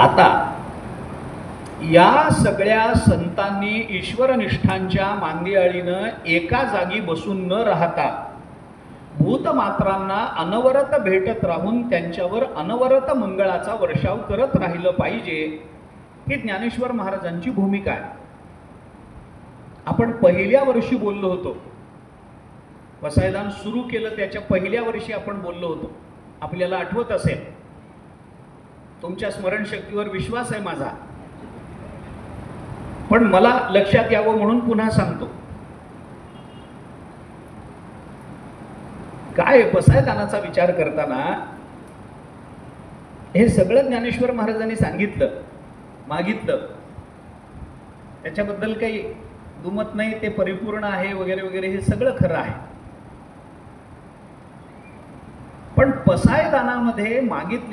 आता या सगळ्या संतांनी ईश्वरनिष्ठांच्या मांदियाळीनं एका जागी बसून न राहता भूतमात्रांना अनवरत भेटत राहून त्यांच्यावर अनवरत मंगळाचा वर्षाव करत राहिलं पाहिजे, ही ज्ञानेश्वर महाराजांची भूमिका आहे. आपण पहिल्या वर्षी बोललो होतो, वसायदान सुरू केलं त्याच्या पहिल्या वर्षी आपण बोललो होतो, आपल्याला आठवत असेल. तुमच्या स्मरणशक्तीवर विश्वास आहे माझा, पण मला लक्षात यावं म्हणून पुन्हा सांगतो. काय पसायदानाचा विचार करताना हे सगळं ज्ञानेश्वर महाराजांनी सांगितलं, मागितलं, त्याच्याबद्दल काही दुमत नाही, ते परिपूर्ण आहे वगैरे वगैरे, हे सगळं खरं आहे. पण पसायदानामध्ये मागितले